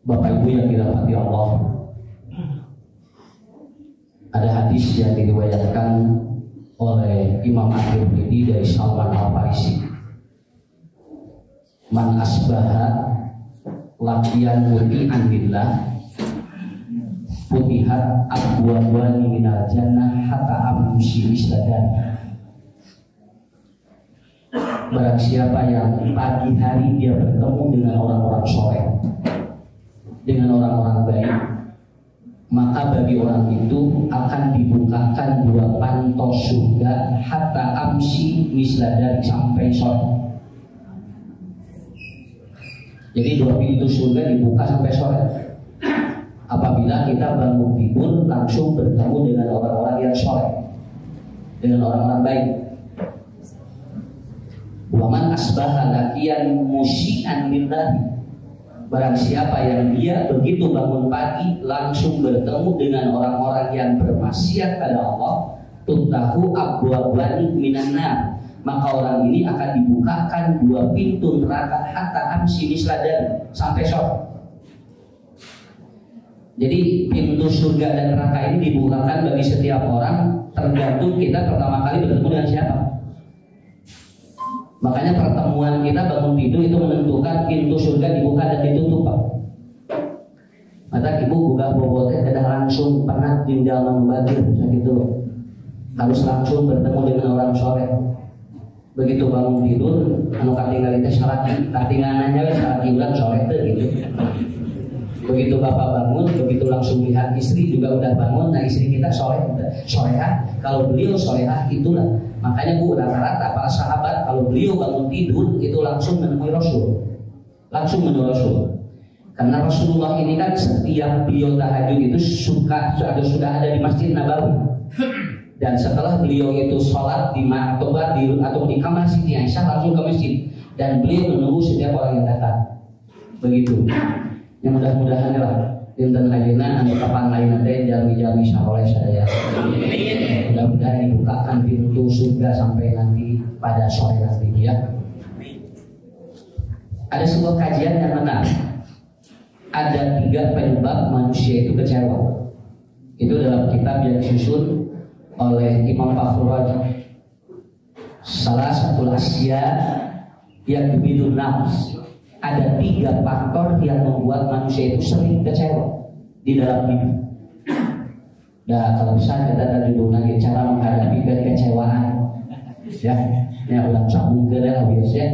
Bapak Ibu yang dirahmati Allah, ada hadis yang diriwayatkan oleh Imam At-Tirmidzi dari Salman Al-Farisi. Man asbaha laqiyan muti'an billah futihat abwaabun minal jannah hatta amsi isladani. Barang siapa yang pagi hari dia bertemu dengan orang-orang soleh, dengan orang-orang baik, maka bagi orang itu akan dibukakan dua panto surga hatta amsi misladari, sampai sore. Jadi dua pintu surga dibuka sampai sore. Apabila kita bangun tidur langsung bertemu dengan orang-orang yang soleh, dengan orang-orang baik. Waman asbaha laqiyan musyi'an lillahi, barang siapa yang dia begitu bangun pagi langsung bertemu dengan orang-orang yang bermaksiat pada Allah, tutahu abwaabun minan nar, maka orang ini akan dibukakan dua pintu neraka hatta amsi misladani, sampai sore. Jadi pintu surga dan neraka ini dibukakan bagi setiap orang, tergantung kita pertama kali bertemu dengan siapa. Makanya pertemuan kita bangun tidur itu menentukan pintu surga dibuka dan ditutup, Pak. Maka ibu buka bobotnya tidak langsung penat tinggal membagir gitu. Harus langsung bertemu dengan orang soleh. Begitu bangun tidur, anu katinggal itu syarat katinganannya syarat ibadah soleh itu gitu. Begitu bapak bangun, begitu langsung lihat istri juga udah bangun. Nah istri kita solehah. Kalau beliau solehah itulah. Makanya Bu, rata-rata para sahabat kalau beliau bangun tidur itu langsung menemui Rasul, langsung menemui Rasul. Karena Rasulullah ini kan setiap beliau tahajud itu sudah ada di Masjid Nabawi. Dan setelah beliau itu sholat di Ma'atobah atau di kamar Siti Aisyah langsung ke masjid. Dan beliau menunggu setiap orang yang datang. Begitu. Yang mudah-mudahan lah dinten ayeuna anu kapan lain teh jami-jami saleh sadaya. Mudah-mudahan dibukakan pintu surga sampai nanti pada sore nanti ya. Ada sebuah kajian yang menarik. Ada 3 penyebab manusia itu kecewa. Itu dalam kitab yang disusun oleh Imam Fakhrul Razi. Salah satu asya yang dibidun nafs. Ada 3 faktor yang membuat manusia itu sering kecewa di dalam hidup. Nah, kalau bisa kita tadi lagi cara menghadapi kekecewaan, ya ulang sambung ke dalam biasa.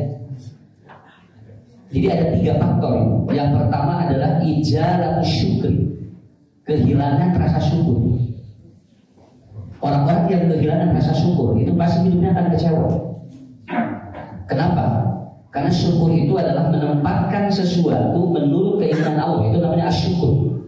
Jadi ada 3 faktor. Yang pertama adalah ijalatus syukri, kehilangan rasa syukur. Orang-orang yang kehilangan rasa syukur itu pasti hidupnya akan kecewa. Kenapa? Karena syukur itu adalah menempatkan sesuatu menurut keinginan Allah. Itu namanya asyukur.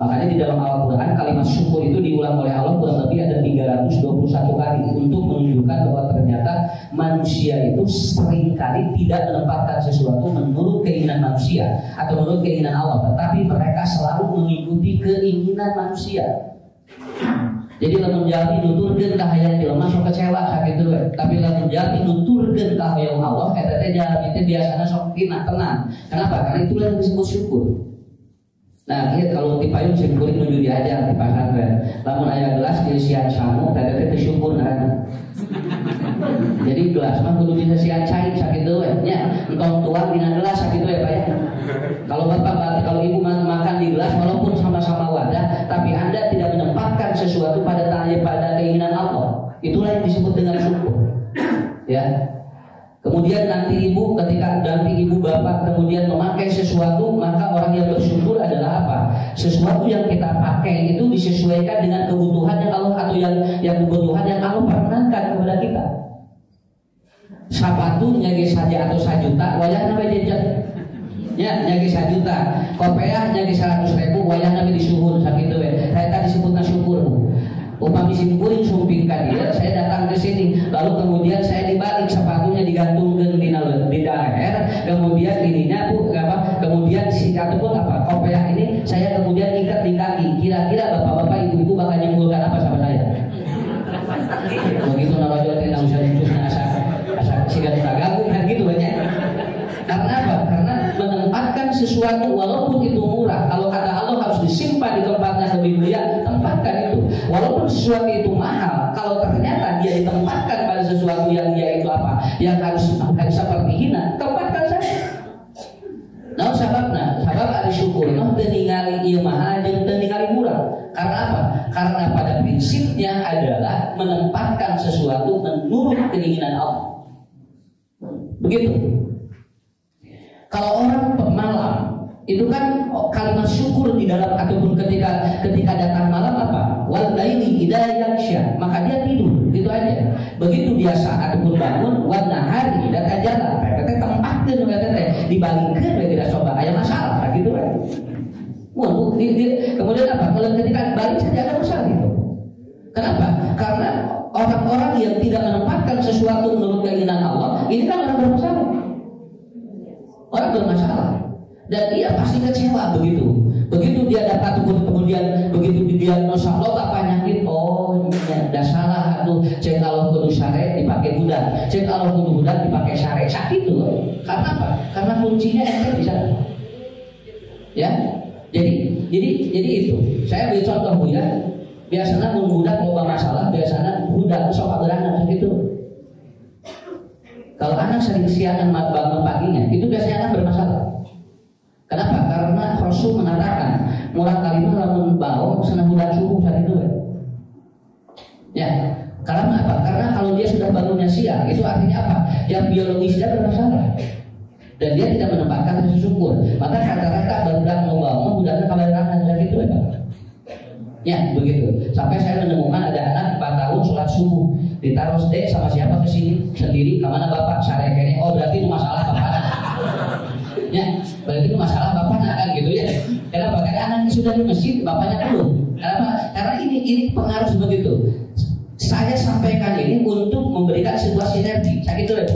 Makanya di dalam Al-Quran kalimat syukur itu diulang oleh Allah kurang lebih ada 321 kali untuk menunjukkan bahwa ternyata manusia itu seringkali tidak menempatkan sesuatu menurut keinginan manusia atau menurut keinginan Allah, tetapi mereka selalu mengikuti keinginan manusia. Jadi lamun jalmi nuturkeun ka hayang jelema sok kecewa sakitu we. Tapi lamun jalmi nuturkeun ka hayang Allah eta teh jalmi teh biasana sok tenang. Kenapa? Karena itulah yang disebut syukur. Nah, kalau di payung syukur menuju diajar di pesantren. Lamun aya gelas diisian sangu teh teh syukur ngaranna. Jadi gelas mah kudu diisian cai sakitu we nya. Entong tuang dina gelas sakitu we Pak ya. Kalau bapak, kalau ibu makan di gelas walaupun sama-sama wadah, tapi Anda tidak menempatkan sesuatu pada keinginan Allah, itulah yang disebut dengan syukur. Ya. Kemudian nanti ibu bapak kemudian memakai sesuatu, maka orang yang bersyukur adalah apa? Sesuatu yang kita pakai itu disesuaikan dengan kebutuhan yang Allah atau yang kebutuhan yang Allah perkenankan kepada kita. Sepatu nyage saja atau 1 juta, wayahna we jejet. Ya, nyagi 1 juta, kopiah nyagi 100.000, wayah nabi disuhun sakitu we. Saya tadi sebutna syukur. Upami simkuring sumpingkan dia, saya datang ke sini, lalu kemudian saya dibalik sepatunya digantungkan di daher, kemudian ininya kemudian si ataupun kopiah ini saya kemudian ikat di kaki. Kira-kira bapak-bapak ibu-ibu bakal nyimpulkan apa sama saya? Begitu narajo tidak usah dicuci asa sigat ganggu kan gitu banyak. Karena apa? Karena sesuatu walaupun itu murah, kalau kata Allah harus disimpan di tempatnya lebih mulia, tempatkan itu. Walaupun sesuatu itu mahal, kalau ternyata dia ditempatkan pada sesuatu yang dia itu apa, yang harus seperti hina, tempatkan saja. Nah, sabab ada syukur, nah ningali ieu mahal jeung teu ningali murah. Karena apa? Karena pada prinsipnya adalah menempatkan sesuatu menurut keinginan Allah. Begitu. Kalau orang pemalam itu kan kalimat syukur di dalam ataupun ketika datang malam apa? Wal laili idza yaghsha, maka dia tidur, gitu aja. Begitu biasa ataupun bangun wan nahari idza tajalla, teh tempatkeun teh dibalikeun we tidak coba aya masalah gitu kan. Kemudian apa? Kalau ketika balik saja ada masalah gitu. Kenapa? Karena orang-orang yang tidak menempatkan sesuatu menurut keinginan Allah, ini kan orang bermasalah. Orang bermasalah. Dan dia pasti kecewa begitu. Begitu dia dapat kemudian begitu didiagnosa lo tak penyakit, oh ada salah tuh. Cek kalau kudu syarek dipakai budak, cek kalau kudu budak dipakai syarek, sakit tuh. Karena apa? Karena kuncinya ente di sana. Ya. Jadi itu. Saya beri contoh Bu ya. Biasanya budak loba masalah, biasanya budak sok beranak gitu. Kalau anak sering siangan bangun paginya, itu biasanya anak bermasalah. Kenapa? Karena Rasul mengatakan murah kalimah lamun bau senang budak subuh saat itu. Ya. Karena apa? Karena kalau dia sudah bangunnya siang, itu artinya apa? Yang biologisnya bermasalah. Dan dia tidak menempatkan rasa syukur. Maka rata-rata budak mau bangun, budaknya kabaran saat itu ya Pak. Ya begitu. Sampai saya menemukan ada anak 4 tahun sholat subuh ditaruh dek sama siapa ke sini sendiri, kemana bapak? Sareknya. Oh berarti itu masalah bapak. Ya berarti itu masalah bapak kan gitu ya. Kenapa? Karena anaknya sudah di masjid, bapaknya belum. Kenapa? Karena ini pengaruh begitu. Saya sampaikan ini untuk memberikan sebuah sinergi. Saya gitu ya.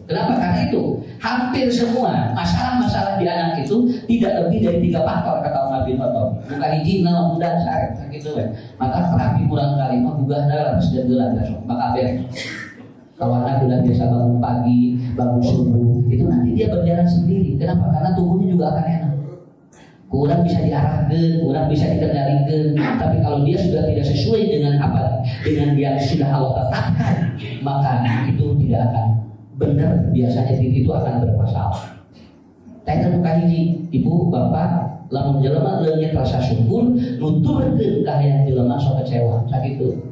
Kenapa? Karena itu hampir semua masalah-masalah di anak itu tidak lebih dari 3 faktor kata Nabi Muhammad. Bukan hiji naon mudah sare gitu we. Maka terapi kurang kali mah gugah harus geula maka beres. Kalau anak sudah biasa bangun pagi, bangun subuh, itu nanti dia berjalan sendiri. Kenapa? Karena tubuhnya juga akan enak. Kurang bisa diarahkan, kurang bisa dikendalikan. Tapi kalau dia sudah tidak sesuai dengan apa, dengan yang sudah Allah tetapkan, maka itu tidak akan benar, biasanya itu akan bermasalah. Tanya terbuka hiji, ibu, bapak, lamun jelema leungit rasa syukur, nuturkeun ka hayang jelema sok kecewa, sakitu.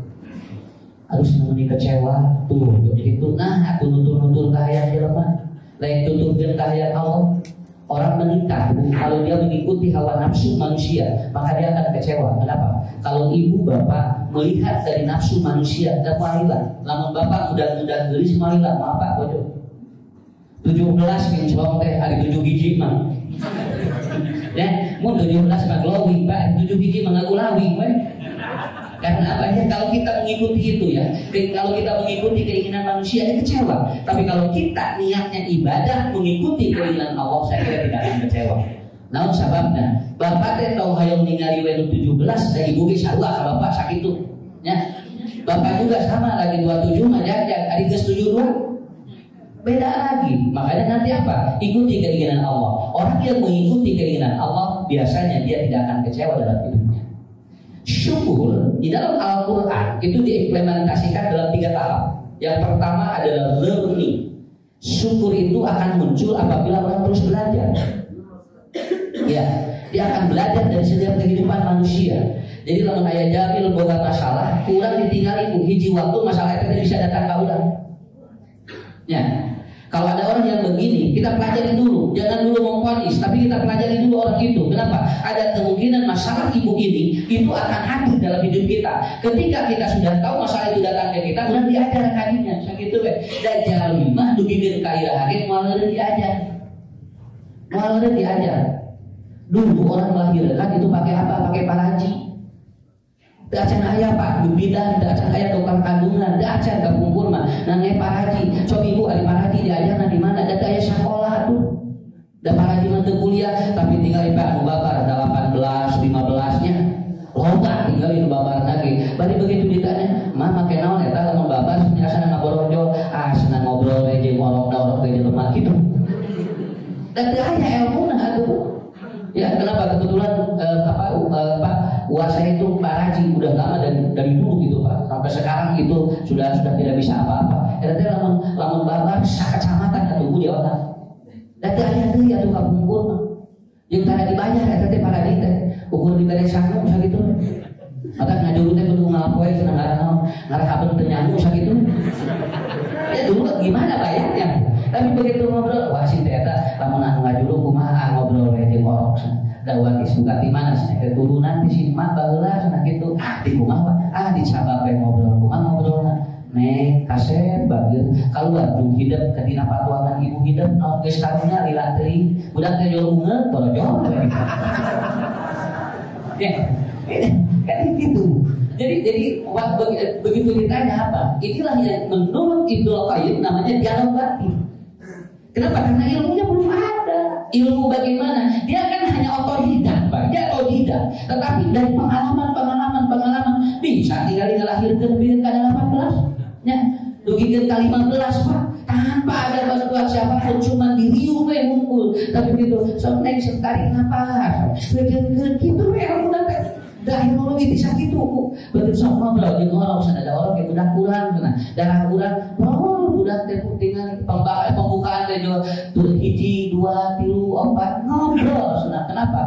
Harus nemeni kecewa, tuh gitu. Nah, atuh nutur-nutur ka hayang jelema, lain tuturkeun ka hayang Allah. Orang menikah, kalau dia mengikuti hawa nafsu manusia, maka dia akan kecewa. Kenapa? Kalau ibu bapak melihat dari nafsu manusia, dan marilah. Lamun bapak mudah-mudahan gelis marilah, maaf pak bodoh. 17 kinclong teh hari 7 hiji mah. Ya, mun 17 mah glowing pak, 7 hiji mah ngagulawing we. Karena apa ya? Kalau kita mengikuti itu ya, kalau kita mengikuti keinginan manusia itu kecewa. Tapi kalau kita niatnya ibadah mengikuti keinginan Allah, saya kira tidak akan kecewa. Naon sababna? Bapak teh tau hayang ningali we 17 dan ibu ge sarua ka bapak sakitu. Ya. Bapak juga sama lagi 27 mah jak ari geus 72. Beda lagi. Makanya nanti apa? Ikuti keinginan Allah. Orang yang mengikuti keinginan Allah biasanya dia tidak akan kecewa dalam hidupnya. Syukur di dalam Al-Quran itu diimplementasikan dalam 3 tahap. Yang pertama adalah learning. Syukur itu akan muncul apabila orang terus belajar. Ya, dia akan belajar dari setiap kehidupan manusia. Jadi kalau ayah Jamil boga masalah, kurang ditinggal ibu hiji waktu masalah itu bisa datang ke orang. Ya. Kalau ada orang yang begini, kita pelajari dulu. Jangan dulu memvonis, tapi kita pelajari dulu orang itu. Kenapa? Ada kemungkinan masalah ibu ini itu akan hadir dalam hidup kita. Ketika kita sudah tahu masalah itu datang ke kita, kemudian diajar kadinya, sakitu we. Dan jangan mah dugikeun ka iraha ge moal diajar. Moal diajar. Dulu orang melahirkan itu pakai apa? Pakai paraji. Da acan aya Pak bidan, da acan aya tukang kandungan, da acan ka kumpul mah nange paraji. Coba ibu ari paraji diajarna di mana? Da aya sekolah tuh. Da paraji mah teu kuliah tapi tinggal ipa anu babar 18, 15-nya. Loba tinggal di babar lagi. Bari begitu ditanya, "Mah make naon eta lamun babar biasana ngaborojo?" Ah, senang ngobrol we jeung orok-orok ge jelema kitu. Da teu aya elmuna atuh. Ya kenapa? Kebetulan uang saya itu Pak Raji udah lama dari dulu gitu Pak, sampai sekarang itu sudah tidak bisa apa-apa. Eta lamun babar sakecamatan katugu di otak. Dati aya deui atuh kapungkur mah. Jeung tara dibayar eta teh para di teh. Ukur dibere sangu sakitu. Maka ngajuru teh kudu ngalapoe cenah ngarahabeun teu nyangu sakitu. Ya dulu gimana bayarnya? Tapi begitu ngobrol, wah si ternyata lamun anu ngajuru kumaha ngobrol we jeung orok da uang suka di mana sih keturunan di sini mah baheula cenah kitu. Di kumaha dicabak we ngobrolna. Nek kasep bageur kaluar jeung hidup ke dina patuangan ibu hidup naon geus karunya lila teuing budak teh jolo ungeut torojo. Ya. Kan gitu. Jadi begitu ditanya apa? Inilah yang menurut Ibnu Qayyim namanya dialog batin. Kenapa? Karena ilmunya belum ada. Ilmu bagaimana? Dia kan hanya otodidak, Pak. Dia otodidak. Tetapi dari pengalaman bisa tinggal dilahirkan biar kada 18. Ya, dugikeun ka 15, Pak. Tanpa ada bantuan siapapun, cuma diriu we hungkul. Tapi gitu, sok neng sekali napa? Bejeun kitu we ilmu teh. Da teknologi bisa gitu betul sama ngobrol jeung orang ada orang yang budak kurang darah kurang budak teh putingan pembukaan teh tur 1 2 3 4 ngobrol kenapa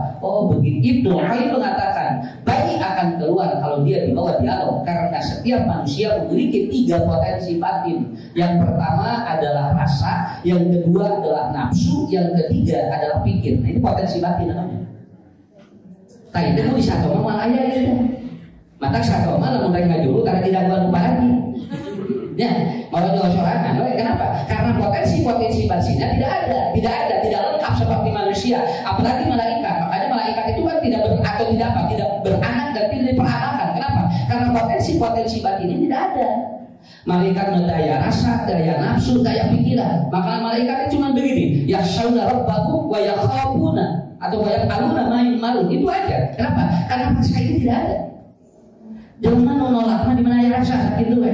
begitu Ibnu Qayyim mengatakan bayi akan keluar kalau dia dibawa dialog karena setiap manusia memiliki 3 potensi batin. Yang pertama adalah rasa, yang kedua adalah nafsu, yang ketiga adalah pikir. Nah ini potensi batin namanya. Tadi itu bisa kau malah ayah itu. Mata sakau malah mulai ngajuru karena tidak buat lupa lagi. Ya, malah jual sorangan. Kenapa? Karena potensi batinnya tidak lengkap seperti manusia. Apalagi malaikat. Makanya malaikat itu kan tidak beranak dan tidak diperanakan. Kenapa? Karena potensi batinnya tidak ada. Malaikat daya rasa, daya nafsu, daya pikiran. Maka malaikatnya cuma begini. Ya sauna rabbakum wa yakhafuna. Atau banyak aluna main malu itu aja. Kenapa? Karena rasa ini tidak ada. Jangan nolak mah di mana ya rasa gitu we.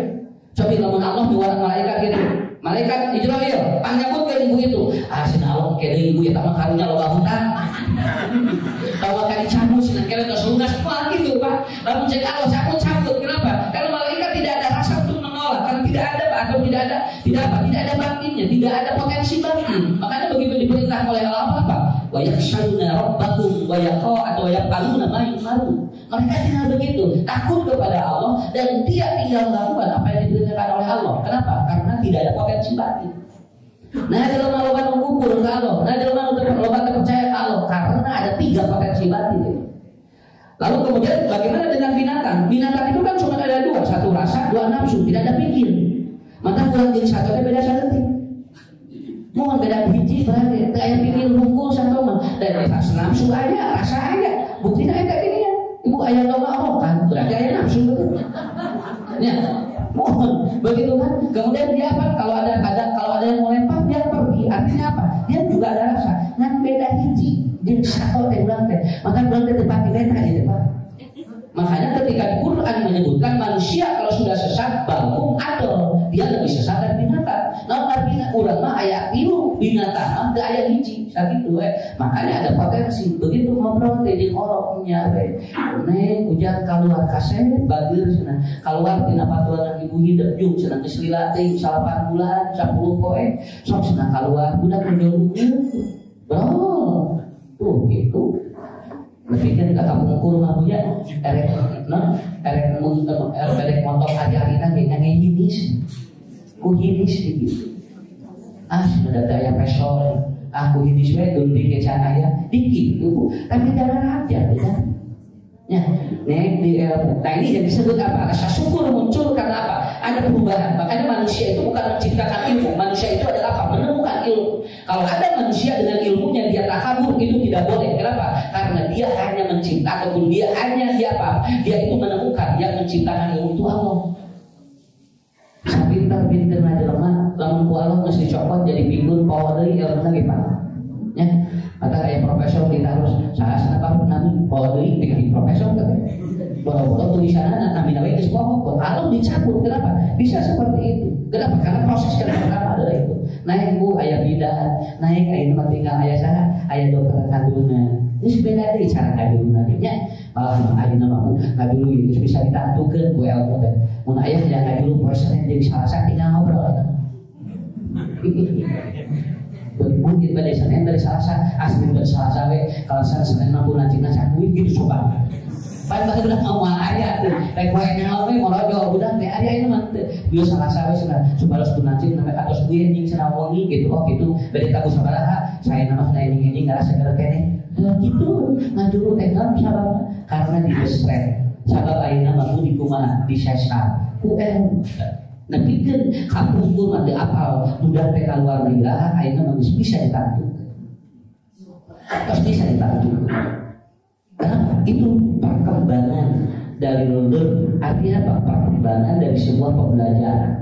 Coba lamun Allah diwaran malaikat gitu. Malaikat Israil panjabut ke ibu itu. Sina Allah ke ibu ya tamang karunya loba hutang. Kalau kali cabut sina kira tos lunas mah gitu Pak. Lamun cek Allah cabut. Kenapa? Karena malaikat tidak ada rasa untuk menolak. Karena tidak ada batinnya, tidak ada potensi batin. Makanya begitu diperintah oleh Allah apa? Wa yakhshawna rabbahum wa yaqaluna ma yu'marun. Mereka tinggal begitu, takut kepada Allah dan dia tinggal melakukan apa yang diperintahkan oleh Allah. Kenapa? Karena tidak ada potensi batin. Nah, dalam loba mengukur ke Allah, dalam loba terpercaya ke Allah karena ada 3 potensi batin itu. Lalu kemudian bagaimana dengan binatang? Binatang itu kan cuma ada 2, 1 rasa, 2 nafsu, tidak ada pikir. Maka kurang jadi satu beda satu. Mohon beda biji berarti kayak pikir bungkul satu mah dari nafsu aja, rasa aja. Buktinya kayak gini ya. Ibu ayah Allah kan berarti ayah nafsu betul. Ya, mohon begitu kan. Kemudian dia apa? Kalau ada yang mau lempar dia pergi. Artinya apa? Dia juga ada rasa. Ngan beda biji. Dia satu ulang teh. Maka ulang teh tempat kita aja Pak. Makanya ketika di Quran menyebutkan manusia kalau sudah sesat bangun adol, dia lebih sesat dari binatang. Nah, artinya urang mah aya tilu binatang mah teu aya hiji sakitu we. Makanya ada potensi begitu ngobrol teh jeung oroknya we. Neng hujan keluar kasep bageur cenah. Keluar tina patuan ibu hidup jeung cenah geus lila teh 8 bulan 10 poe. Sok cenah keluar budak menjauh. Bro. Tuh gitu. Lebih kan kata mengukur mabunya erek motor ajarina gak ngehinis ku hinis gitu sudah daya pesol aku hinis we dundi ke canaya dikit tuh tapi darah aja kan ya nah ini yang disebut apa rasa syukur muncul karena apa ada perubahan. Makanya manusia itu bukan menciptakan ilmu, manusia itu adalah apa menemukan ilmu. Kalau ada manusia dengan ilmunya dia takabur itu tidak boleh. Kenapa? Karena dia hanya mencipta ataupun dia itu menemukan. Yang menciptakan ilmu itu Allah. Pintar aja lemah, lamun ku Allah mesti copot jadi bingung power dari ilmu lagi Pak. Ya, maka kayak profesor kita harus salah kenapa nami power dari dengan profesor kan? Boro-boro tulisannya nami nawe geus pokok, kalau dicabut kenapa? Bisa seperti itu. Kenapa? Karena proses yang pertama adalah itu. naik Bu aya bidan, naik aya tempat tinggal aya sana, aya dokter kandungan. Ini beda deh cara ngadulungannya. Malah ayeuna mah ngadulu itu bisa ditantukeun ku ilmu teh. Mun aya yang ngadulu persen jadi salah satu tinggal ngobrol eta. Mungkin pada Senin dari Selasa, asli dari Selasa we, kalau Senin mampu nanti duit gitu coba. Pan udah mau aya tuh, rek wae nyaho we morojo budak teh aya ieu mah teu. Bieu Selasa we cenah supados kunacin sampai atos duit jeung cenah wengi gitu oh gitu. Bade tabu sabaraha, saya nama saya ini ngarasa keur keneh. Gitu, ngajuru teh naon sababna? Karena dibesret. Sabab ayeuna mah di kumaha disesar. Ku nepikeun kapungkur mah teu apal budak teh kaluar nila ayeuna mah bisa ditantukeun. Pasti bisa ditantukeun. Karena itu perkembangan dari learn, artinya apa? Perkembangan dari sebuah pembelajaran.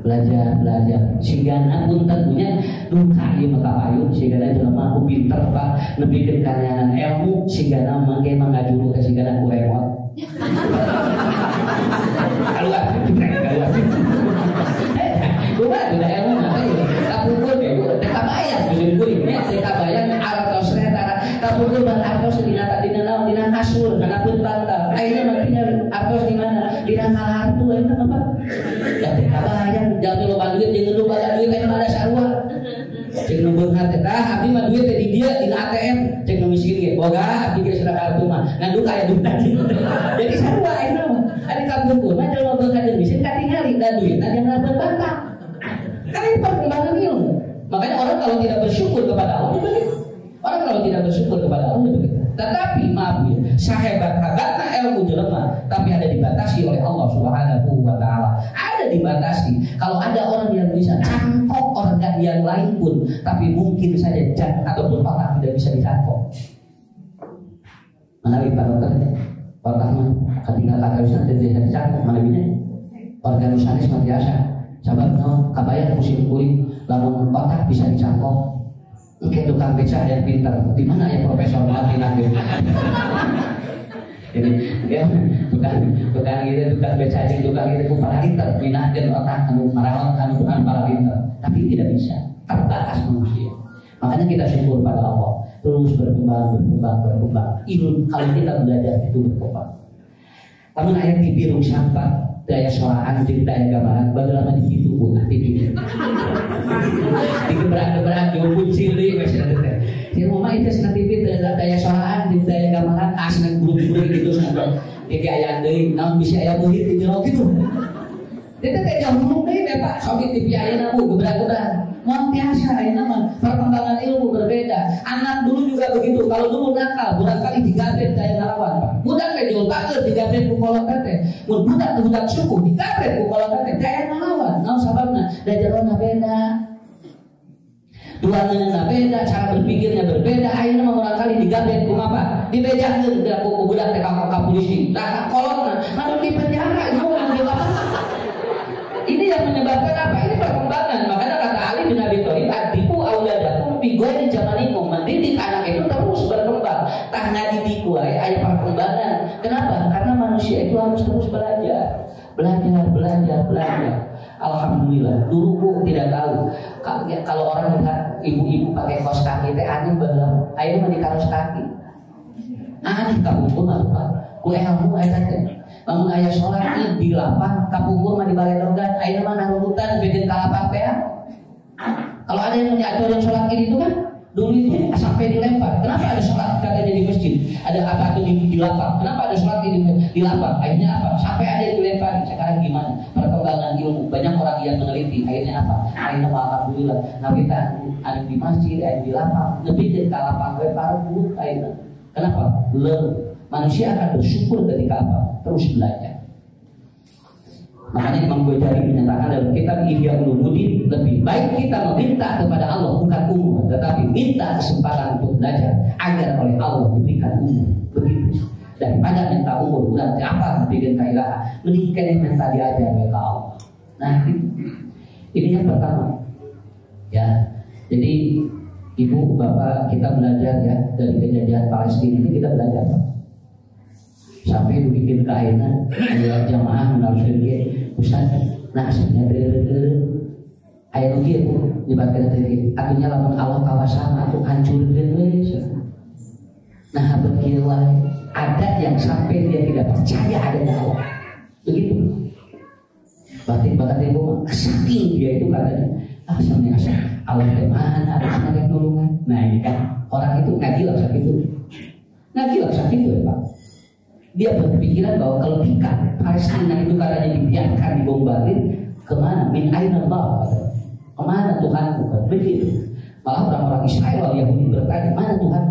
Belajar sehingga pun tentunya duka ieu maka payun sehingga jelema aku pinter Pak nepikeun kanyanan ilmu sehingga mangke mangajuru ka sehingga ku remot. Kalau Gua udah ilmu mah kapungkur ge teh kabayang jeung kuring teh kabayang artos retara kapungkur ban artos dina naon dina kasur kana pun bantal ayeuna mah dina artos di mana dina kalartu ayeuna apa da teh kabayang jalmi loba duit jeung nu baga duit aya ada sarua jeung nu beunghar teh abdi mah duit teh di dieu dina ATM jeung nu miskin ge boga abdi ge sudah kartu mah ngandung aya duit jadi sarua ayeuna mah ari kapungkur mah jelema beunghar jeung miskin katingali da duit da yang ngabeun bantal. Karena ini perkembangan ilmu. Makanya orang kalau tidak bersyukur kepada Allah begitu. Orang kalau tidak bersyukur kepada Allah begitu. Tetapi maaf ya, sahebat-hebatna ilmu jelema tapi ada dibatasi oleh Allah Subhanahu wa taala. Ada dibatasi. Kalau ada orang yang bisa cangkok organ yang lain pun tapi mungkin saja jantung ataupun otak tidak bisa dicangkok. Mana kita dokter? Otak mah ketika kata bisa tidak dicangkok mana ini? Organ usanis mah biasa. Sabab no, kabayang musim kuring, lamun otak bisa dicangkok. Mungkin tukang beca yang pintar. Di mana ya Profesor Martin Agil? Jadi, ya, tukang beca aja, tukang itu para pintar, minahkan otak, anu marawat, anu bukan para pintar. Tapi tidak bisa, terbatas manusia. Makanya kita syukur pada Allah, terus berkembang. Ilmu kalau kita belajar itu berkembang. Namun ayat di biru sampah. Daya solaan jeung daya gambaran bagaimana di situ Bu TV. Digebrak-gebrak diumpul cilik wes teh. Di rumah itu sana TV daya solaan jeung daya gambaran asna guru-guru gitu sana. Iki aya deui naon bisa aya murid di jero gitu. Eta teh jauh deui Pak, sok TV ayeuna Bu gebrak-gebrak. Mau biasa ayeuna mah perkembangan ilmu berbeda. Anak dulu juga begitu. Kalau dulu nakal, barangkali digabret daya ngalawan Pak. Budak teh jauh bager digabret ku kolot teh. Mun budak suku digabret ku kolot teh daya ngalawan. Naon sababna? Dajarona beda. Duanana beda, cara berpikirnya berbeda. Ayeuna mah barangkali digabret ku apa? Dibejakeun ku budak teh ka polisi. Tah kolotna, lalu di penjara Ini yang menyebabkan apa? Ini perkembangan. Makanya kata Ali bin Abi Thalib, "Adiku auladakum bi ghairi jamanikum." Mendidik anak itu terus berkembang. Tah ngadidiku aya perkembangan. Kenapa? Karena manusia itu harus terus belajar. Alhamdulillah. Dulu Bu tidak tahu. Kalau orang lihat ibu-ibu pakai kaos kaki teh aneh baheula. Aya mah di kaos kaki. Aneh kamu apa? Ku ilmu eta teh. Lamun aya salat Id di lapang, kapungkur mah di balai organ, ayeuna mah narurutan bejeun ka lapang teh. Kalau ada yang diatur yang salat Id itu kan dulu itu sampai dilempar. Kenapa ada salat katanya di masjid? Ada apa tuh di lapang? Kenapa ada salat di lapang? Akhirnya apa? Sampai ada yang dilempar. Sekarang gimana? Perkembangan ilmu. Banyak orang yang meneliti. Akhirnya apa? Akhirnya alhamdulillah ngawita ada di masjid, ada di lapang. Lebih ka lapang we parut ayeuna. Kenapa? Manusia akan bersyukur ketika apa? Terus belajar. Makanya Imam Ghazali menyatakan dalam kitab Ihya Ulumuddin, lebih baik kita meminta kepada Allah bukan umur, tetapi minta kesempatan untuk belajar agar oleh Allah diberikan umur. Begitu. Daripada minta umur, bukan apa bikin kailah, mending yang minta diajar oleh Allah. Nah, ini yang pertama. Ya, jadi ibu bapak kita belajar ya dari kejadian Palestina ini kita belajar. Sampai bikin kaina ada jamaah menaruhkan dia Ustaz nah sebenarnya Aya nu kieu nyebatkeun teh atunya lamun Allah kawasan atuh hancurkeun we. Nah begitu ada yang sampai dia tidak percaya adanya Allah. Begitu. Batin ibu saking dia itu katanya sebenarnya Allah di mana harus ada nolongan. Nah ini kan orang itu ngagilak sakit itu. Ngagilak sakit itu ya Pak. Dia berpikiran bahwa kalau jika Palestina itu katanya dibiarkan dibombardir, kemana? Min aina Allah? Kemana Tuhan? Bukan begitu. Malah orang-orang Israel Yahudi bertanya, mana Tuhan?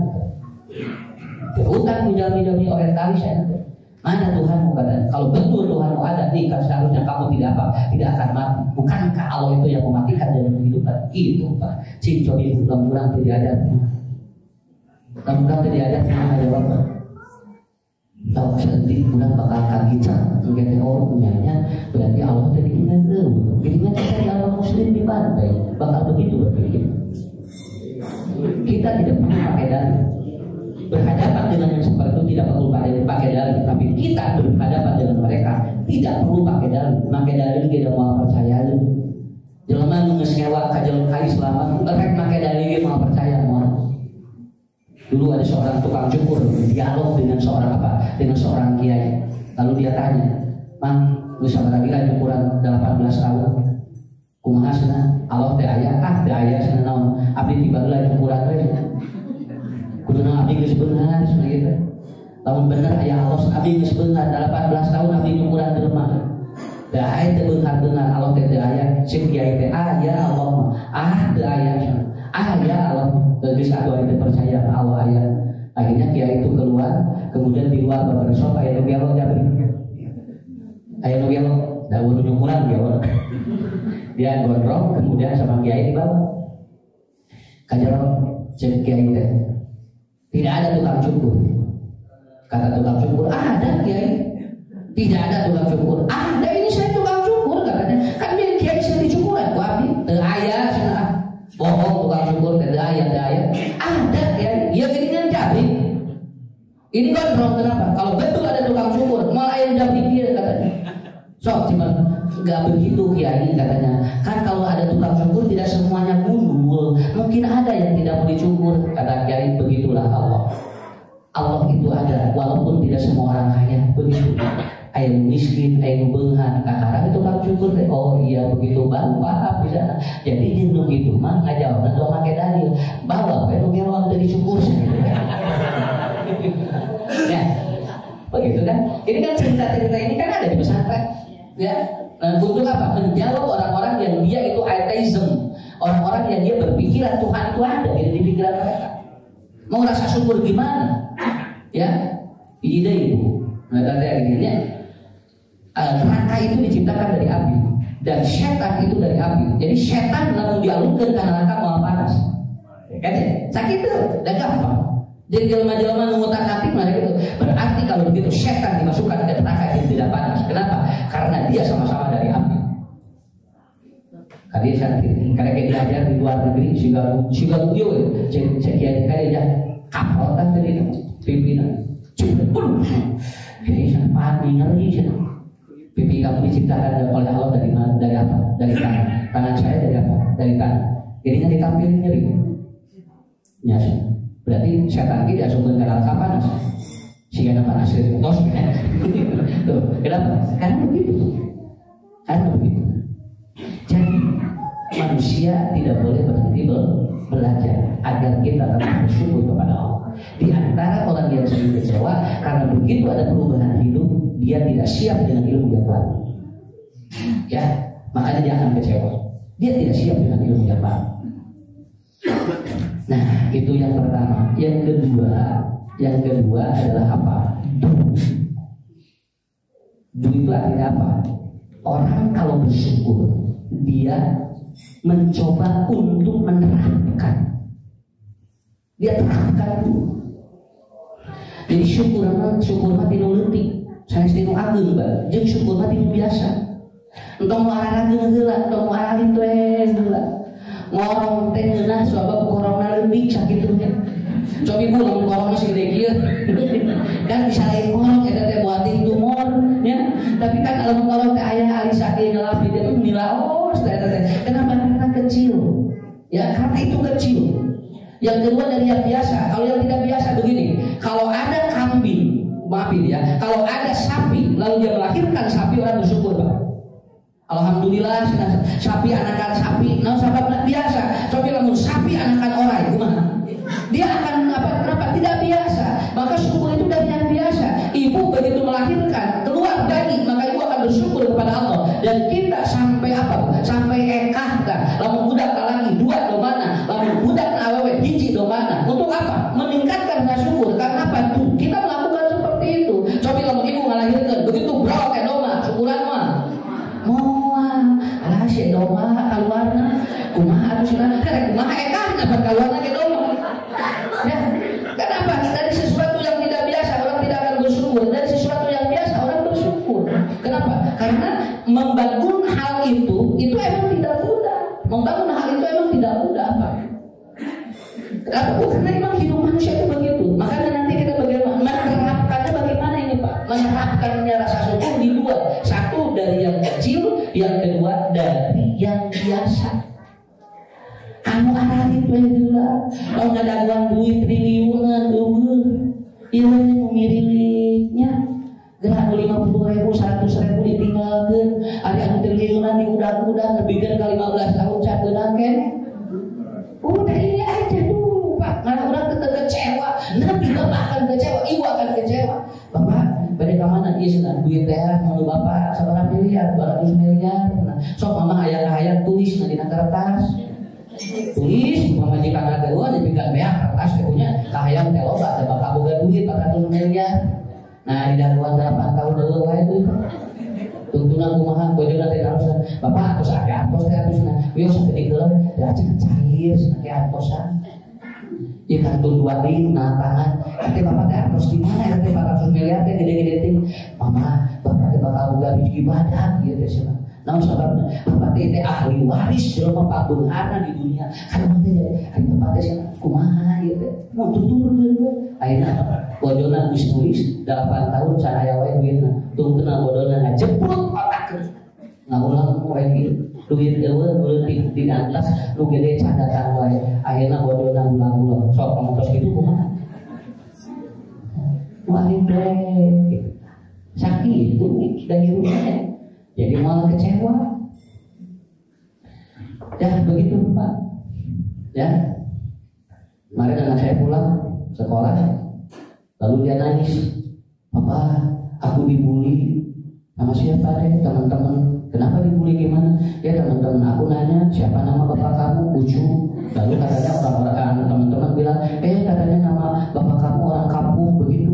Berhutang menjalani orientalis ya. Mana Tuhan? Bukan. Kalau betul Tuhan ada nih, kan seharusnya kamu tidak akan mati. Bukankah Allah itu yang mematikan dalam kehidupan? Itu Pak. Cincoi mudah-mudahan tidak ada. Mudah-mudahan tidak ada mana jawabnya. Tahu sedih bulan bakal kita mungkin orang punyanya berarti Allah tadi dengan dulu jadinya cari Allah muslim di pantai bakal begitu berpikir. Kita tidak perlu pakai dalil berhadapan dengan yang seperti itu, tidak perlu pakai dalil, tapi kita berhadapan dengan mereka tidak perlu pakai dalil kita mau percaya lu jelema nu geus ngewa ka jalur ka Islam rek make dalil mau percaya mau. Dulu ada seorang tukang cukur dialog dengan seorang kiai. Lalu dia tanya, "Mang, lu sabaraha dina cukuran 18 tahun?" Kumaha cenah? Allah teh aya, teh aya cenah naon? Abdi tiba heula cukuran we. Kuduna abdi geus beungar cenah kitu. Lamun bener aya Allah, abdi geus beungar 18 tahun abdi cukuran di rumah. Da aya teh beungar-beungar Allah teh aya, si kiai teh aya Allah. Teh aya cenah. Ya Allah, geus atuh aya percaya Allah aya. Akhirnya kiai itu keluar, kemudian di luar barbershop aya nu gelo jabri. Aya nu gelo, daun nyukuran gelo. Dia gondrong, kemudian sama kiai dibawa. Kajarong cek kiai teh. Tidak ada tukang cukur. Kata tukang cukur, ada kiai. Tidak ada tukang cukur. Ada, ini saya tukang cukur katanya. Kan dia kiai saya dicukur ku abdi. Teu aya cenah. Bohong tukang cukur teh aya. Ada ya, dia geuningan jabri. Ini gondrong kenapa? Kalau betul ada tukang cukur, malah aya jabri kieu katanya. Sok cuma enggak begitu kiai katanya. Kan kalau ada tukang cukur tidak semuanya gundul. Mungkin ada yang tidak mau dicukur. Kata kiai, begitulah Allah. Allah itu ada walaupun tidak semua orang kaya. Begitu. Aya miskin, aya beungan, kakara itu tukang cukur teh. Oh iya begitu Bang, maaf bisa. Jadi jeung kitu mah ngajawabna tong make dalil. Bawa we nu gelong teh dicukur. Ya. Begitu kan? Ini kan cerita-cerita ini kan ada di pesantren. Ya. Untuk apa? Menjawab orang-orang yang dia itu atheism. Orang-orang yang dia berpikiran Tuhan itu ada di pikiran mereka. Mau rasa syukur gimana? Ya. Ide itu. Nah, tadi akhirnya neraka itu diciptakan dari api dan setan itu dari api. Jadi setan lalu dialungkan ke neraka mau panas. Kan? Sakit itu, dan gampang. Jadi jelema-jelema mengutak api mereka itu. Berarti kalau begitu setan dimasukkan ke neraka yang tidak panas. Kenapa? Karena dia sama-sama dari api. Karena sakit. Karena kayak diajar di luar negeri siga uyo sekian kali aja kapal tak dari pimpinan. Cukup. Jadi sangat ngeri sih. Pipi kamu diciptakan oleh Allah dari mana? Dari apa? Dari tangan. Tangan saya dari apa? Dari tangan. Jadinya ditampilin nyeri. Ya, berarti setan kita sumber neraka panas. Sehingga panas itu tos. Tuh, kenapa? Karena begitu. Jadi manusia tidak boleh berhenti belajar agar kita tetap bersyukur kepada Allah. Di antara orang yang sering kecewa karena begitu ada perubahan hidup, dia tidak siap dengan ilmu yang baru. Ya, makanya dia akan kecewa. Dia tidak siap dengan ilmu yang baru. Nah, itu yang pertama. Yang kedua adalah apa? Du itu artinya apa? Orang kalau bersyukur, dia mencoba untuk menerapkan. Dia terapkan dulu. Jadi syukur mati nu leutik. Saya tinu ageung ba, jeung syukur mati nu biasa. Entong olahraga heula, entong olahraga teh heula. Ngorong teh geunah sabab corona leutik sakitu teh. Cobi bulang corona segede kieu. Kan bisa lain ngorong eta teh buatin tumor ya. Tapi kan kalau ngorong teh aya ali sakit ngelapi teh nilaos teh eta teh. Kenapa? Karena Yang kedua dari yang biasa. Kalau yang tidak biasa begini, kalau ada kambing, maafin ya, kalau ada sapi lalu dia melahirkan sapi, orang bersyukur Pak. Alhamdulillah sapi anakan sapi, nah sahabat biasa. Tapi lamun sapi anakan orang, gimana? Dia akan kenapa tidak biasa? Maka syukur itu dari yang biasa. Ibu begitu melahirkan keluar daging, maka ibu akan bersyukur kepada Allah. Dan kita sampai apa? Sampai ekah kan? Lamun budak lagi dua domana, lamun budak awewe hiji domana. Untuk apa? Meningkatkan rasa syukur. Karena apa? Tuh, kita melakukan seperti itu. Coba lamun ibu melahirkan begitu berapa kayak doma, syukuran mah. Alah si doma keluarna kumaha atuh cenah kumaha ekah dapat keluarna ke doma ya. Kenapa? Dari sesuatu yang tidak biasa orang tidak akan bersyukur, dari sesuatu yang biasa orang bersyukur. Kenapa? Karena membangun hal itu emang tidak mudah. Membangun hal itu emang tidak mudah Pak. Kenapa? Karena memang hidup manusia itu begitu. Makanya nanti kita bagaimana menerapkannya, bagaimana ini Pak? Menerapkannya rasa syukur di dua. Satu dari yang kecil, yang kedua dari yang biasa. Kamu arahin pula, kalau nggak ada uang duit triliunan, iya memilihnya. Gerak 50.000, 100.000 ditinggalkan. Ada yang triliunan di udang-udang, lebihkan ke 15 tahun cakeun kan? Udah ini aja dulu Pak. Karena orang tetap kecewa, nanti Bapak akan kecewa, Ibu akan kecewa. Bapak pada kemana isna duit teh mau Bapak sabar miliar 200 miliar. Nah, sok mama ayat-ayat tulis di kertas. Tulis pemajikan ada gua dipegang beak kertas punya kahayang teh loba ada Bapak boga duit 400 miliar. Nah, di daruan 8 tahun dulu wae itu. Tuntunan kumaha bojona teh harus Bapak atuh aya atos teh atusna. Wios sakedegeul da cair sanake atosan. Ya kartu 2 ring nah tangan. Nanti Bapak teh atos di mana ya teh 400 miliar teh gede-gede ting. Mama, Bapak teh bakal boga biji ibadah gitu sih. Nah sebabnya Bapak teh ahli waris jelema pabeunghana di dunia. Karena teh ari Bapak teh kumaha ieu teh. Mau tuturkeun we. Ayeuna bojona geus nulis 8 tahun can aya wae duitna. Tungtuna bodona ngajeprut otakkeun. Ngaulang wae ieu. Duit eueuh leutik di atas nu gede cadatan wae. Ayeuna bodona ulang-ulang. Sok ngomong kitu kumaha? Wali brek. Sakit itu dari rumah. Jadi malah kecewa. Ya begitu Pak. Ya. Kemarin anak saya pulang sekolah, lalu dia nangis. Papa, aku dibully sama siapa deh teman-teman. Kenapa dibully gimana? Ya teman-teman aku nanya siapa nama bapak kamu, Ucu. Lalu katanya orang-orang teman-teman bilang, katanya nama bapak kamu orang kampung begitu.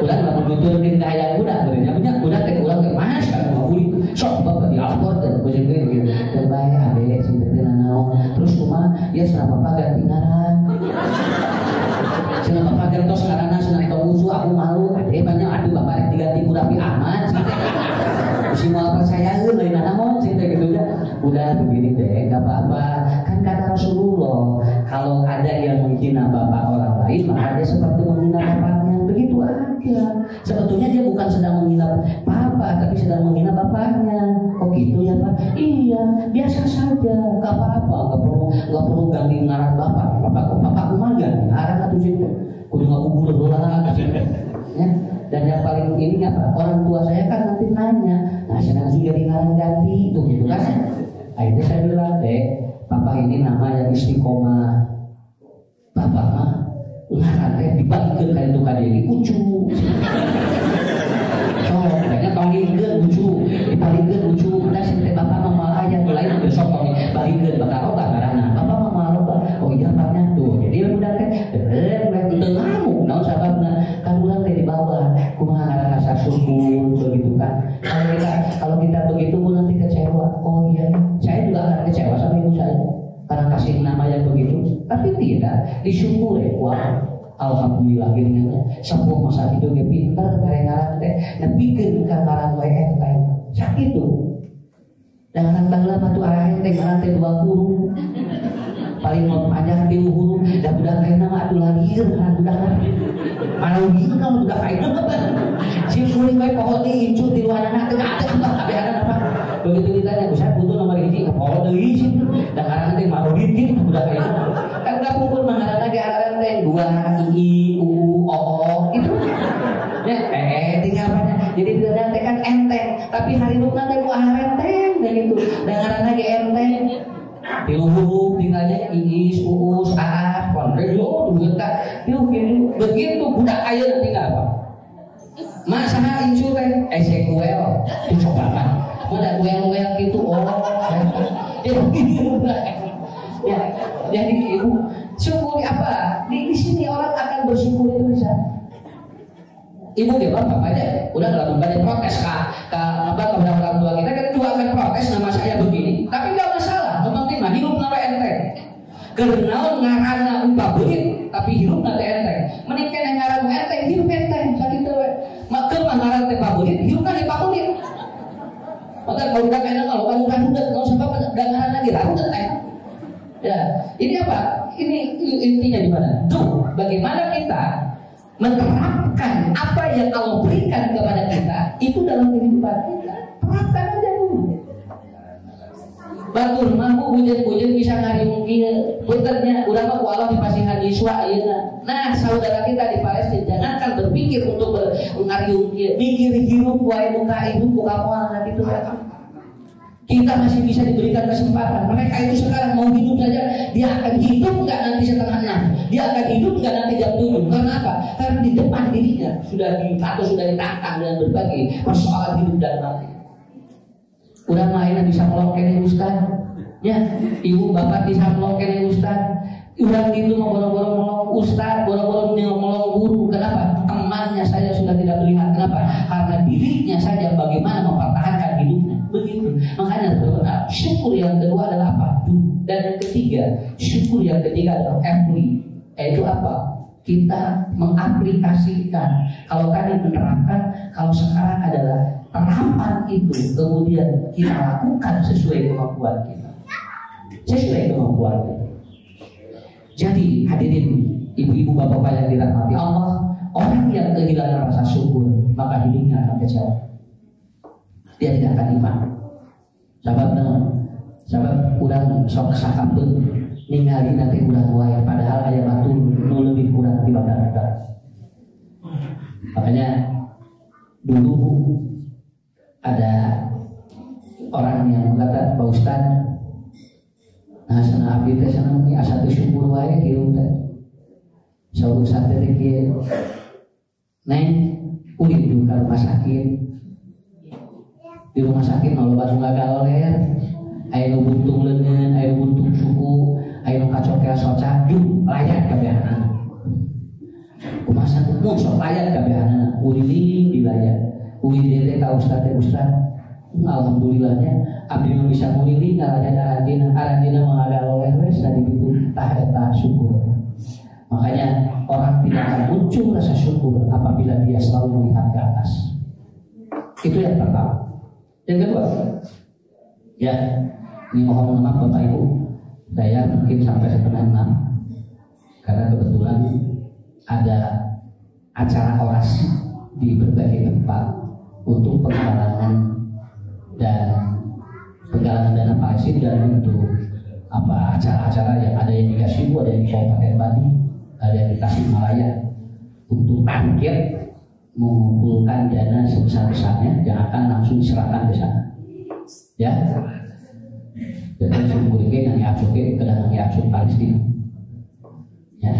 Udah nggak menuturin kaya budak, punya budak teh ulang ke mas kan mau beli, sok bapak di upload dan gue gitu. Terbaik adek cinta naon, terus cuma ya selama bapak ganti ngaran, selama bapak gantos ngaran senang tahu aku malu, adek banyak aduh bapak diganti murapi aman, mesti mau percaya lain naon cinta gitu udah begini deh, nggak apa-apa, kan kata Rasulullah kalau ada yang menghina bapak orang lain maka dia seperti menghina bapaknya, begitu aja. Sebetulnya dia bukan sedang menghina papa, tapi sedang menghina bapaknya. Oh gitu ya Pak? Iya, biasa saja, nggak apa-apa, nggak perlu ganti ngaran bapak. Bapakku mah ganti ngaran atau cinta, kudu ngabubur dolar ya. Dan yang paling ini apa? Orang tua saya kan nanti nanya, nah saya sudah di ngaran ganti itu gitu kan? Akhirnya saya bilang papa ini nama yang istiqomah. Bapak mah ngaran dibangkeun ka itu kadiri Ucu. Oh, kayaknya panggilkeun Ucu, dipalingkeun Ucu. Da sinte bapak mah moal aya lain besok palingkeun bakal obat ngaranna. Bapak mah moal obat. Oh iya banyak tuh. Jadi budak teh teu ngamuk naon sababna. Kan ulang teh di bawah. Kumaha ngaranna syukur begitu kan. Kalau kita begitu pun nanti kecewa. Oh iya, saya juga akan kecewa sama ibu saya. Karena kasih nama yang begitu, tapi tidak disyukuri. Wah, alhamdulillah gini sepuh masa hidup dia pintar ngaran teh, nepikeun ka ngaran wae enteng. Sakitu. Jangan baheula batu arahe teh ngaran teh 20. Paling mau panjang di huruf, dan budak ayeuna mah atuh lahir kan budak. Kalau gitu kan budak ayeuna mah. Si kuring wae pohon incu di luarna teu ada kabeh apa. Begitu ditanya, Ustaz butuh nomor hiji, oh deui sih. Dan karena nanti mau gitu udah kayak gitu. Kan udah kumpul mengarang lagi ada teh 2 I U O itu. Ya, tinggal apa? Jadi tidak kan enteng, tapi hari lu nanti ku enteng kayak gitu. Dan karena lagi enteng. Diluhur tinggalnya iis, uus, aas, konrelo, dugetak, begitu budak ayeuna tinggal apa? Masaha insur SQL, coba kan? Udah well gitu, ya, jadi ibu syukuri apa? Di sini orang akan bersyukur itu bisa. Ibu dia bapaknya udah dalam banyak protes kepada orang tua kita kan juga akan protes nama saya begini, tapi nggak masalah, penting mah hidup nara enteng. Karena ngarana upah berit, tapi hidup nanti enteng. Menikah yang ngarana enteng, hidup enteng, sakit tuh. Maka ngarana teh paberit, hidup nanti paberit. Maka kalau udah enak kalau kan udah nggak usah apa ngarana lagi, udah enteng. Ya, ini apa? Ini intinya di mana? Tuh, bagaimana kita menerapkan apa yang Allah berikan kepada kita itu dalam kehidupan kita. Terapkan aja dulu. Batur mampu hujan-hujan bisa ngariung kieu. Puntennya urang mah ku Allah dipasihan Yesua ayeuna. Nah, saudara kita di Palestina jangankan berpikir untuk ngariung kieu, mikir hirup wae muka hidup ku kamoal gitu kan. Kita masih bisa diberikan kesempatan. Mereka itu sekarang mau hidup saja, dia akan hidup nggak nanti setengah 6, dia akan hidup nggak nanti jam 7. Karena apa? Karena di depan dirinya sudah ditantang dengan berbagai persoalan hidup dan mati. Udah main bisa melongkeng Ustaz, ya ibu bapak bisa melongkeng Ustaz. Udah gitu mau boro-boro melong Ustaz, boro-boro melong guru. Kenapa? Temannya saya sudah tidak melihat. Kenapa? Karena dirinya saja bagaimana mempertahankan hidupnya. Begitu. Makanya syukur yang kedua adalah apa? Dan yang ketiga, syukur yang ketiga adalah apply. Yaitu apa? Kita mengaplikasikan. Kalau tadi menerapkan, kalau sekarang adalah terapan itu, kemudian kita lakukan sesuai kemampuan kita. Sesuai kemampuan kita. Jadi hadirin ibu-ibu bapak-bapak yang dirahmati Allah, orang yang kehilangan rasa syukur maka hidupnya akan kecewa. Dia tidak akan iman. Sabab kurang sok sahampun ningali nanti kurang wae padahal aya batu nu lebih kurang dibanding kita. Makanya dulu ada orang yang berkata, Pak Ustaz, nah sana abdi teh sana meni asa teu syukur wae kieu teh. Saur Ustaz teh kieu. Neng kulit di rumah sakit. Di rumah sakit malu batu ngagaloler, aya nu buntung leungeun, aya nu buntung suku, aya nu kacokea soca, juk layak kabehana. Kumaha sakit sok layak kabehana, uliling di layak. Uliling teh ka Ustaz teh Ustaz. Alhamdulillahnya abdi mah bisa nguliling ngalayan aranjeunna mangagaloler we tadi ditu tah eta syukur. Makanya orang tidak akan muncul rasa syukur apabila dia selalu melihat ke atas. Itu yang pertama. Yang kedua, ya ini mohon maaf Bapak Ibu, saya mungkin sampai setengah 6 karena kebetulan ada acara orasi di berbagai tempat untuk penggalangan dana Palestina dan untuk apa acara-acara yang ada yang di Kasibu, ada yang di Kabupaten Bandung, ada yang di Tasikmalaya untuk target mengumpulkan dana sebesar-besarnya yang akan langsung diserahkan ke sana. Ya, jadi sumber yang diajukan ke dana diajukan Palestina. Ya,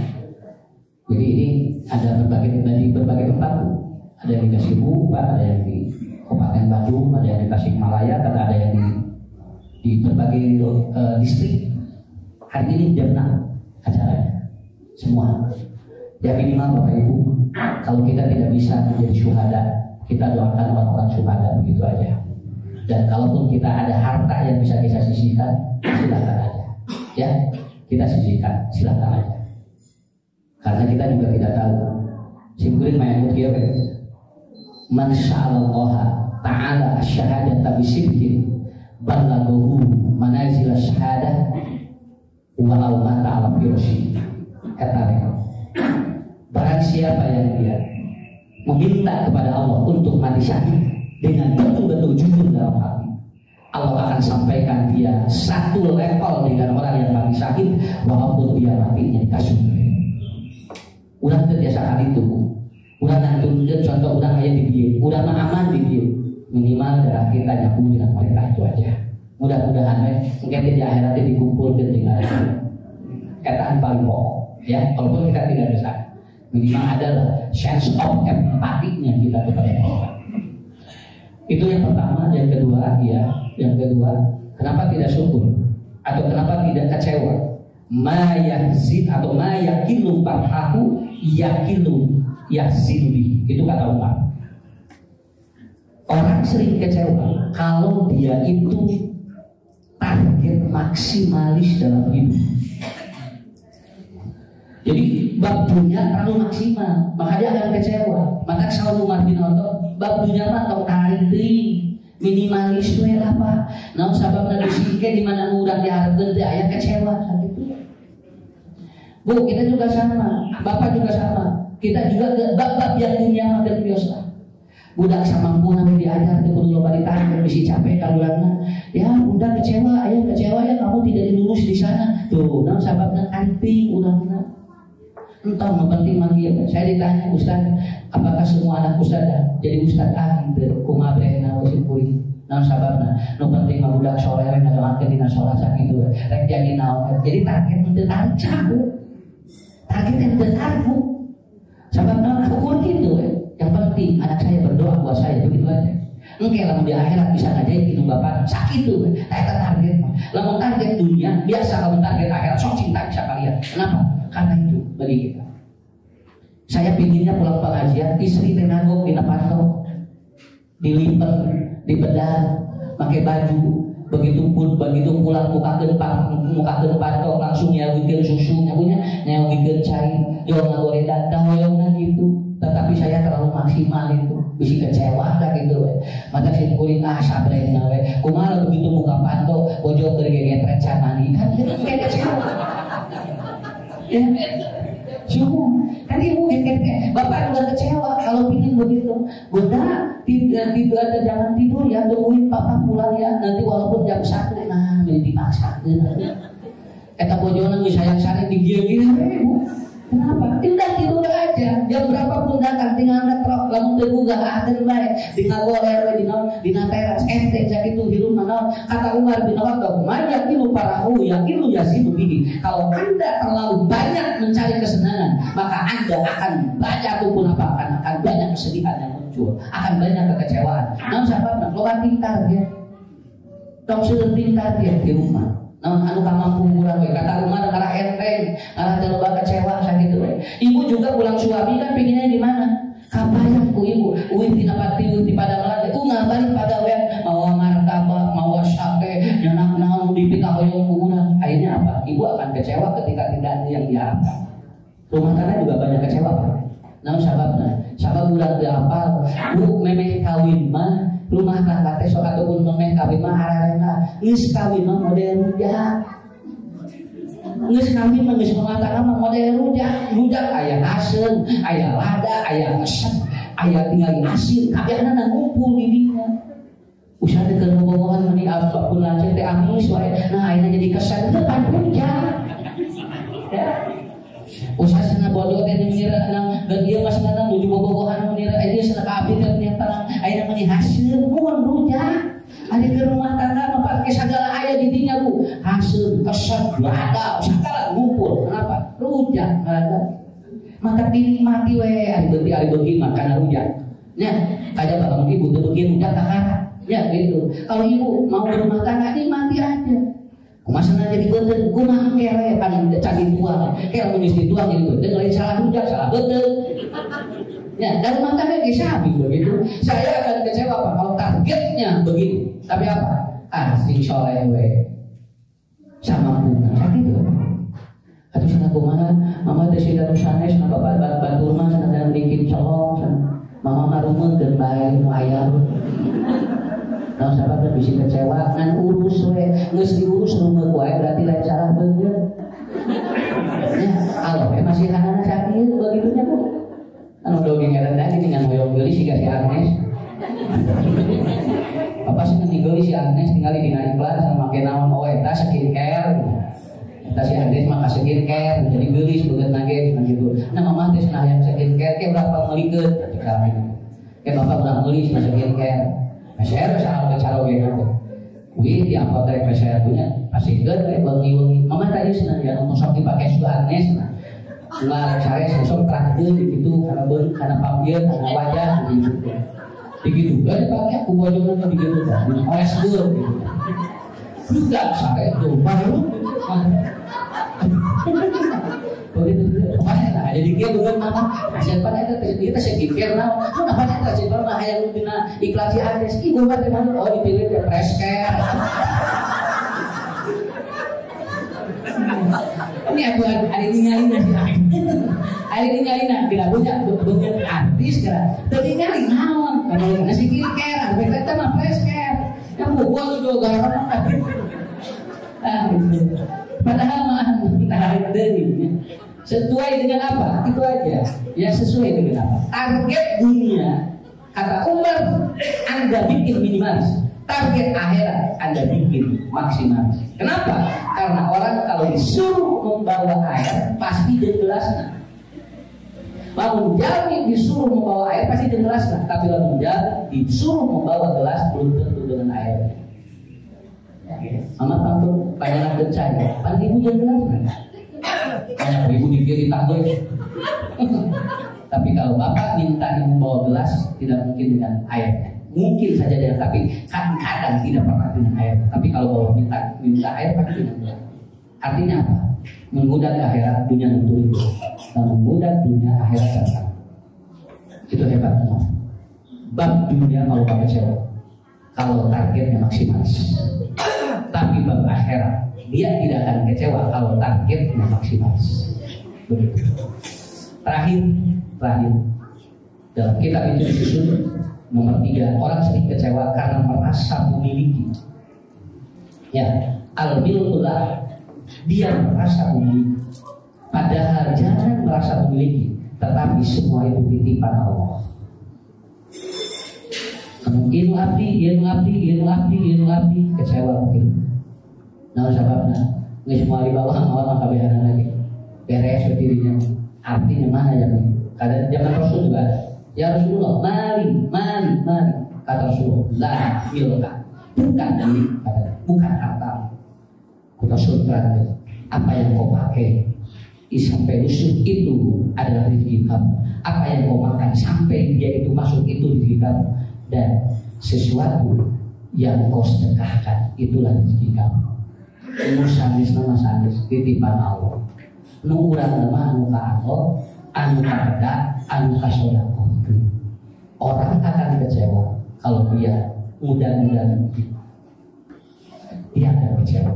jadi ini ada berbagai tempat, ada yang di Kasibu, ada yang di Kabupaten Bandung, ada yang di Tasikmalaya, ada yang di berbagai distrik. Hari ini jam 6 acaranya, semua. Ya minimal Bapak Ibu, kalau kita tidak bisa menjadi syuhada, kita doakan orang-orang syuhada begitu aja. Dan kalaupun kita ada harta yang bisa kita sisihkan, silakan aja. Ya, kita sisihkan, silakan aja. Karena kita juga tidak tahu. Simkulin main mutiara. Man sya'alallaha ta'ala asyhadata bisidqin balaghahu manazil asyahadah walau mata ala firasyi. Kata barang siapa yang dia meminta kepada Allah untuk mati syahid dengan betul-betul jujur dalam hati, Allah akan sampaikan dia satu level dengan orang yang mati syahid walaupun dia matinya di kasur. Urang teu tiasa kali itu. Urang ngantunkeun contoh urang aya di dieu, urang mah aman di dieu. Minimal darah kita nyaku dengan mereka itu aja. Mudah-mudahan mungkin di akhirat dikumpulkeun dengan kataan paling pokok ya, walaupun kita tidak bisa. Minimal ada sense of empatinya kita kepada Allah. Itu yang pertama. Yang kedua, kenapa tidak syukur atau kenapa tidak kecewa? Ma yahzid atau ma yakilu farhahu yakilu yahzibi. Itu kata Umar. Orang sering kecewa kalau dia itu target maksimalis dalam hidup. Jadi bab dunia terlalu maksimal, maka dia akan kecewa. Maka Saul Umar bin Khattab bab dunia mah tong tarik deui, minimalis we apa. Naon sababna disike di mana urang dihareukeun teh aya kecewa sakitu. Bu, kita juga sama, Bapak juga sama. Kita juga bab-bab yang dunia mah biasa. Budak samampu nami diajar teh kudu loba ditanya bisi capek ka urangna. Ya, budak kecewa ya kamu tidak dilulus di sana. Tuh, naon sababna kanting urangna. Entah mau penting mah ya. Saya ditanya Ustaz, apakah semua anak Ustaz jadi Ustaz gitu? Kumaha brehna wis kuring. Naon sababna? Nu penting mah budak soleh rek ngadoakeun dina salat sakitu. Rek jadi naon? Jadi target teu tancap. Target teu tancap. Sababna ukur gitu. Yang penting anak saya berdoa buat saya begitu aja. Engke lamun di akhirat bisa ngajain kinu bapak sakitu. Eta target mah. Lamun target dunia biasa, lamun target akhirat sok cinta bisa kalian. Kenapa? Karena itu bagi kita. Saya pinginnya pulang pengajian, istri teh nanggung dina panto, dilipat, dibedah, pakai baju, begitu pulang mukakeun panto langsung nyaugikeun susu, nyaugikeun cai, yo ngagoredan kahoyongna gitu. Tetapi saya terlalu maksimal itu, bisa kecewa lah gitu. Mata si kuring sabrena we, kumaha begitu muka panto, bojo keur geget rencanani kan kayak kecewa. Ya, cuma kan ibu bapak juga kecewa kalau ingin begitu. Bunda tidak jangan tidur ya, tungguin papa pulang ya, nanti walaupun jam 1 nah jadi dipaksakan. Kata bojona geus sayang sari digieu-gieu ibu. Kenapa? Tidak tidur aja. Jam berapapun datang tinggal ngetrok, lamun teu gugah aden bae, tinggal goler we dina teras ente sakitu hirup naon. Kata Umar bin Khattab, "Man yakilu parahu yakilu yasibu bihi." Kalau Anda terlalu banyak mencari kesenangan, maka Anda akan banyak apa akan banyak kesedihan yang muncul, akan banyak kekecewaan. Namun sababna loba target. Tong seueuting target di rumah. Namun anu kamampu urang we kata rumah karena enteng, karena teu loba kecewa sakitu we. Ibu juga pulang suami kan pinginnya gimana? Kabayang ku ibu, uih tina pati uih di padang lagi, ngabalik pada we mawa martabak, mawa sate, nyanak naon dipi ka hoyong ku urang. Akhirnya apa? Ibu akan kecewa ketika tidak ada yang diharapkan. Rumah tangga juga banyak kecewa Pak. Namun sababna, sabab urang teu hafal, bu memeh kawin mah rumah tangga teh sok ataupun memeh kawin mah hararena geus kawin mah model rujak. Geus kawin mah geus rumah tangga mah model rujak aya aseun, aya lada, aya ngesek, aya tinggal asin, kabehna ngumpul di dinya. Usah deukeun bobogohan meni apapun lanjut teh amis wae. Nah ayeuna jadi kesan teu pan rujak. Ya. Usah sana bodoh teh mengira nang dan dia masih nang nuju bobogohan menira dia sana kabeh teh terang ayeuna meni hasil mun rujak. Ari ke rumah tangga mah pake sagala aya di dinya Bu. Hasil keset lada sagala ngumpul. Kenapa? Rujak ada. Maka dinikmati we ari beuki makan rujak. Nya kaja bapak ibu teu beuki rujak kakara. Ya gitu. Kalau ibu mau berumah tangga nikmati aja. Kumasana jadi beuteuh, kumaha kere kan candi tua, kere mun istri tua jadi beuteuh lain salah rujak, salah beuteuh. Ya, dan rumah tangga ge sabi begitu. Saya akan kecewa Pak kalau targetnya begitu. Tapi apa? Sing soleh we. Sama bunga sakitu. Atuh sana kumaha? Mama teh sida sanes na bapak batur mah sana dan bikin colong sana. Mama mah rumeukeun bae nu aya. Nah, sahabat bisa kecewa, ngan urus we, geus diurus rumah wae berarti lain salah beungeut. Ya, kalau masih anak sakit begitunya Bu. Anu dongeng eta tadi dengan hoyong geuli si Agnes. Apa sih ngeuli si Agnes tinggal di skincare. Kita si Andres mah skincare, jadi gelis banget nage gitu. Nah mama teh nah yang skincare ke berapa melikeut sekarang. Ke bapak udah nulis skincare. Saya harus cara gitu. Wih di apotek saya punya pasti gede wangi-wangi. Mama tadi senang ya mau sok dipakai sudah Agnes. Nggak saya sosok terakhir gitu karena pampir karena wajah gitu. Begitu gak dipakai aku baju kan begitu kan. Oles gur gitu. Juga saya tuh baru. Begitu pokoknya lah jadi dia bukan mama. Saya pada kita sedikit nah. Kenapa kita sedikit nah yang dina iklan si Agnes. Ibu kan memang dipilih ke fresh care. Ini aku hari ini nyalina tidak punya bukan artis kan tapi nyali naon kalau nasi skincare mereka kita mah fresh care yang buat juga garam padahal mah kita dari sesuai dengan apa itu aja ya sesuai dengan apa target dunia kata Umar Anda bikin minimalis target akhirat Anda bikin maksimalis. Kenapa? Karena orang kalau disuruh membawa air pasti jelasnya. Bangun jari disuruh membawa air pasti jelasnya. Tapi bangun jari disuruh membawa gelas belum tentu dengan air. Amat pantun banyak kencang. Pan ibu jelasnya. Banyak ibu dikiri tanggul. Tapi kalau bapak minta ibu bawa gelas tidak mungkin dengan airnya. Mungkin saja dia, tapi kadang-kadang tidak pernah dengan air. Tapi kalau bawa minta air pasti dengan air. Artinya apa? Mengundang akhirat dunia itu dan mengundang dunia akhirat datang. Itu hebat teman. Bab dunia mau pakai cewek. Kalau targetnya maksimalis. Tapi bab akhirat dia tidak akan kecewa kalau targetnya maksimalis. Begitu. Terakhir dalam kitab itu disusun. Nomor 3, orang sering kecewa karena merasa memiliki. Ya, al-milkulah, dia merasa memiliki. Padahal jangan merasa memiliki, tetapi semua itu titipan Allah. Ilmu abdi, kecewa mungkin. Nah, sebabnya nggak semua di bawah orang kabehan lagi. Beres dirinya. Artinya mana ya? Kadang zaman Rasul juga ada. Ya Rasulullah, mari, kata Rasulullah, milka, bukan milik, bukan harta. Kata Rasulullah, apa yang kau pakai sampai rusuk itu adalah rezeki kamu. Apa yang kau makan sampai dia itu masuk itu rezeki kamu. Dan sesuatu yang kau sedekahkan itulah rezeki kamu. Anu sanis nama sanis titipan Allah. Nu urang nama anu ka Allah, anu ka beda, anu ka sodako. Orang akan kecewa kalau dia mudah-mudahan dia akan kecewa.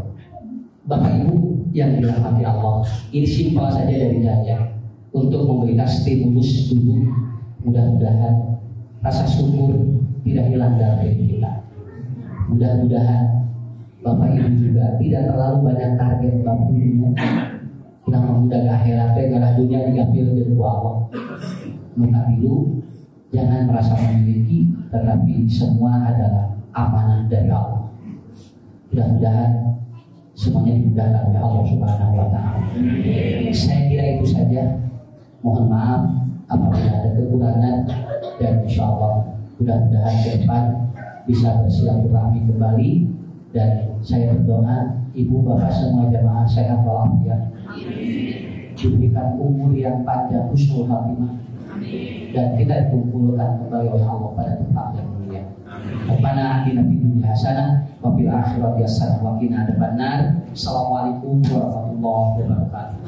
Bapak Ibu yang dirahmati Allah, ini simpel saja dari saya untuk memberikan stimulus dulu. Mudah-mudahan rasa syukur tidak hilang dalam diri kita. Mudah-mudahan Bapak Ibu juga tidak terlalu banyak target bab dunia. Kita memudah akhirat, karena dunia diambil dari Allah. Maka dulu jangan merasa memiliki, tetapi semua adalah amanah dari Allah. Mudah-mudahan semuanya dimudahkan oleh Allah Subhanahu wa Ta'ala. Saya kira itu saja. Mohon maaf apabila ada kekurangan, dan insya Allah mudah-mudahan ke depan bisa bersilaturahmi kembali. Dan saya berdoa ibu bapak semua jamaah sehat walafiat, diberikan umur yang panjang, husnul khatimah, dan kita dikumpulkan kembali oleh Allah pada tempat yang mulia. Rabbana atina fid dunya hasanah wa fil akhirati hasanah wa qina adzabannar. Assalamualaikum warahmatullahi wabarakatuh.